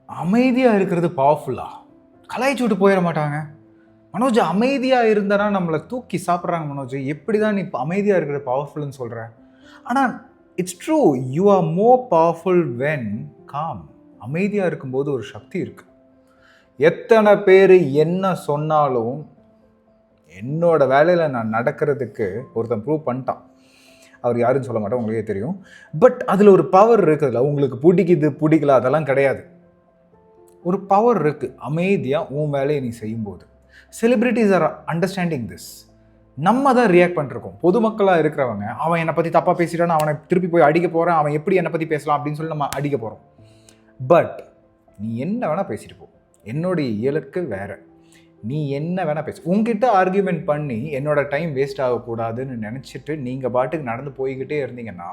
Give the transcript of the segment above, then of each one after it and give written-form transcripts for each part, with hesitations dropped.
அமைதியாக இருக்கிறது பவர்ஃபுல்லா? கலாய்ச்சி விட்டு போயிட மாட்டாங்க. மனோஜ் அமைதியாக இருந்தனா நம்மளை தூக்கி சாப்பிட்றாங்க. மனோஜ் எப்படி தான் நீ இப்போ அமைதியாக இருக்கிறது பவர்ஃபுல்னு சொல்கிற? ஆனால் it's true, you are more powerful when com. அமைதியாக இருக்கும்போது ஒரு சக்தி இருக்குது. எத்தனை பேர் என்ன சொன்னாலும் என்னோட வேலையில் நான் நடக்கிறதுக்கு ஒருத்தன் ப்ரூவ் பண்ணிட்டான். அவர் யாருன்னு சொல்ல மாட்டேன், உங்களுக்கே தெரியும். பட் அதில் ஒரு பவர் இருக்குதுல்ல, உங்களுக்கு பிடிக்குது பிடிக்கல அதெல்லாம் கிடையாது. ஒரு பவர் இருக்குது அமைதியாக உன் வேலையை நீ செய்யும்போது. Celebrities are understanding this. நம்ம தான் ரியாக்ட் பண்ணிருக்கோம். பொதுமக்களாக இருக்கிறவங்க, அவன் என்னை பற்றி தப்பாக பேசிட்டான்னு அவனை திருப்பி போய் அடிக்க போகிறேன், அவன் எப்படி என்னை பற்றி பேசலாம் அப்படின்னு சொல்லி நம்ம அடிக்க போகிறோம். பட் நீ என்ன வேணால் பேசிட்டு போ, என்னுடைய இலக்கு வேறு. நீ என்ன வேணால் பேசு. உங்ககிட்ட ஆர்கியூமெண்ட் பண்ணி என்னோட டைம் வேஸ்ட் ஆகக்கூடாதுன்னு நினச்சிட்டு நீங்கள் பாட்டுக்கு நடந்து போய்கிட்டே இருந்தீங்கன்னா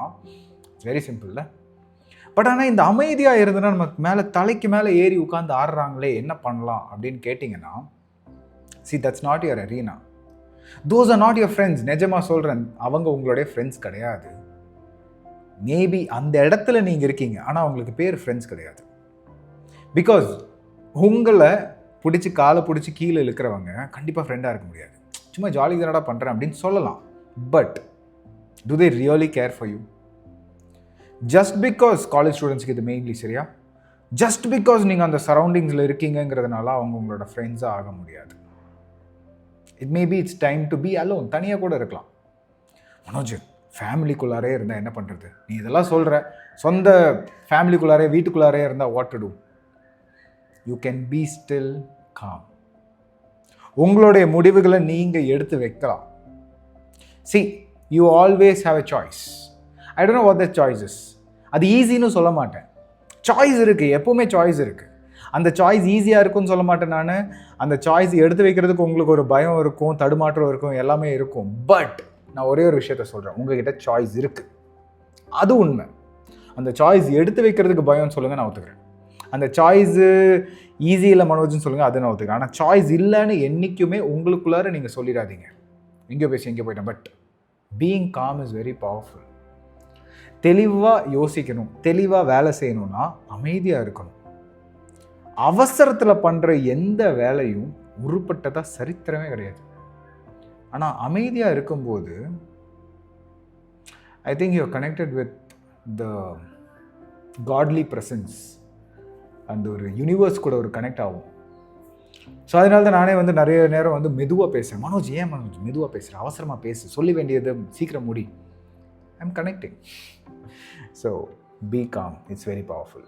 இட்ஸ் வெரி சிம்பிள்ல. பட் ஆனால் இந்த அமைதியாக இருந்ததுன்னா நமக்கு மேலே தலைக்கு மேலே ஏறி உட்காந்து ஆடுறாங்களே என்ன பண்ணலாம் அப்படின்னு கேட்டிங்கன்னா, see that's not your arena. Those are not your friends. நிஜமாக சொல்கிறேன், அவங்க உங்களுடைய ஃப்ரெண்ட்ஸ் கிடையாது. மேபி அந்த இடத்துல நீங்கள் இருக்கீங்க, ஆனால் அவங்களுக்கு பேர் ஃப்ரெண்ட்ஸ் கிடையாது. பிகாஸ் உங்களை பிடிச்சி காலை பிடிச்சி கீழே இழுக்கிறவங்க கண்டிப்பாக ஃப்ரெண்டாக இருக்க முடியாது. சும்மா ஜாலி தானடா பண்ணுறேன் அப்படின்னு சொல்லலாம். But do they really care for you? Just because college ஸ்டூடெண்ட்ஸ்க்கு இது மெயின்லி சரியா, ஜஸ்ட் பிகாஸ் நீங்கள் அந்த சரௌண்டிங்ஸில் இருக்கீங்கிறதுனால அவங்க உங்களோட ஃப்ரெண்ட்ஸாக ஆக முடியாது. It maybe it's time to be alone. தனியாக கூட இருக்கலாம். மனோஜ் ஃபேமிலிக்குள்ளாரே இருந்தால் என்ன பண்ணுறது? நீ இதெல்லாம் சொல்கிற, சொந்த ஃபேமிலிக்குள்ளாரே வீட்டுக்குள்ளாரே இருந்தால் what to do? You can be still calm. உங்களுடைய முடிவுகளை நீங்கள் எடுத்து வைக்கலாம். See, you always have a choice. I don't know what that choice is. அது ஈஸின்னு சொல்ல மாட்டேன். சாய்ஸ் இருக்குது, எப்போவுமே சாய்ஸ் இருக்குது. அந்த சாய்ஸ் ஈஸியாக இருக்கும்னு சொல்ல மாட்டேன் நான். அந்த சாய்ஸ் எடுத்து வைக்கிறதுக்கு உங்களுக்கு ஒரு பயம் இருக்கும், தடுமாற்றம் இருக்கும், எல்லாமே இருக்கும். பட் நான் ஒரே ஒரு விஷயத்த சொல்கிறேன், உங்ககிட்ட சாய்ஸ் இருக்குது, அது உண்மை. அந்த சாய்ஸ் எடுத்து வைக்கிறதுக்கு பயம்னு சொல்லுங்கள், நான் ஒத்துக்கிறேன். அந்த சாய்ஸு ஈஸி இல்லை மனோஜ்னு சொல்லுங்கள், அது நான் ஒத்துக்கிறேன். ஆனால் சாய்ஸ் இல்லைன்னு என்றைக்குமே உங்களுக்குள்ளார நீங்கள் சொல்லிடாதீங்க. எங்கேயோ பேசி எங்கேயோ போயிட்டேன். But being com is very powerful. தெளிவாக யோசிக்கணும், தெளிவாக வேலை செய்யணும்னா அமைதியாக இருக்கணும். அவசரத்தில் பண்ணுற எந்த வேலையும் உருப்பட்டதாக சரித்திரமே கிடையாது. ஆனால் அமைதியாக இருக்கும்போது I think you are connected with the godly presence. அந்த ஒரு யூனிவர்ஸ் கூட ஒரு கனெக்ட் ஆகும். ஸோ அதனால தான் நானே நிறைய நேரம் மெதுவாக பேசுகிறேன். மனோஜ் ஏன் மனோஜ் மெதுவாக பேசுகிறேன், அவசரமாக பேசு, சொல்லி வேண்டியது சீக்கிரம் முடி. I am connecting. So be calm, it's very powerful.